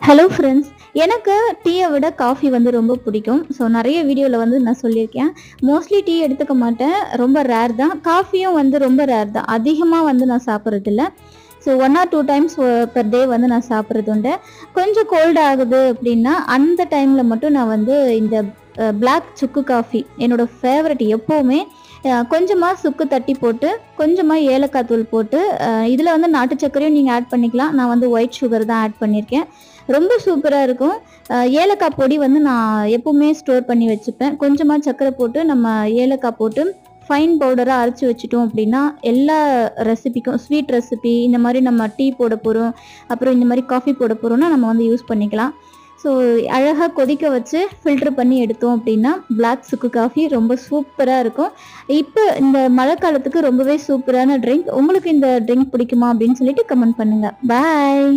Hello friends. எனக்கு டீயை விட காஃபி வந்து ரொம்ப பிடிக்கும். ஸோ நிறைய வீடியோவில் வந்து நான் சொல்லியிருக்கேன். மோஸ்ட்லி டீ எடுத்துக்க மாட்டேன், ரொம்ப ரேர் தான். காஃபியும் வந்து ரொம்ப ரேர் தான், அதிகமாக வந்து நான் சாப்பிட்றதில்ல. So 1 or 2 times per day வந்து நான் சாப்பிட்றது உண்டு. கொஞ்சம் கோல்டு ஆகுது அப்படின்னா அந்த டைமில் மட்டும் நான் வந்து இந்த பிளாக் சுக்கு காஃபி என்னோடய ஃபேவரட் எப்போவுமே. கொஞ்சமாக சுக்கு தட்டி போட்டு கொஞ்சமாக ஏலக்காய் தூள் போட்டு இதில் வந்து நாட்டு சர்க்கரையும் நீங்கள் ஆட் பண்ணிக்கலாம். நான் வந்து ஒயிட் சுகர் தான் ஆட் பண்ணியிருக்கேன். ரொம்ப சூப்பராக இருக்கும். ஏலக்காய் பொடி வந்து நான் எப்போவுமே ஸ்டோர் பண்ணி வச்சுப்பேன். கொஞ்சமாக சர்க்கரை போட்டு நம்ம ஏலக்காய் போட்டு ஃபைன் பவுடராக அரைச்சி வச்சுட்டோம் அப்படின்னா எல்லா ரெசிபிக்கும், ஸ்வீட் ரெசிபி இந்த மாதிரி நம்ம டீ போட போகிறோம், அப்புறம் இந்த மாதிரி காஃபி போட போகிறோம்னா நம்ம வந்து யூஸ் பண்ணிக்கலாம். ஸோ அழகாக கொதிக்க வச்சு ஃபில்ட்ரு பண்ணி எடுத்தோம் அப்படின்னா பிளாக் சுக்கு காஃபி ரொம்ப சூப்பராக இருக்கும். இப்போ இந்த மழை காலத்துக்கு ரொம்பவே சூப்பரான ட்ரிங்க். உங்களுக்கு இந்த ட்ரிங்க் பிடிக்குமா அப்படின்னு சொல்லிட்டு கமெண்ட் பண்ணுங்கள். பாய்.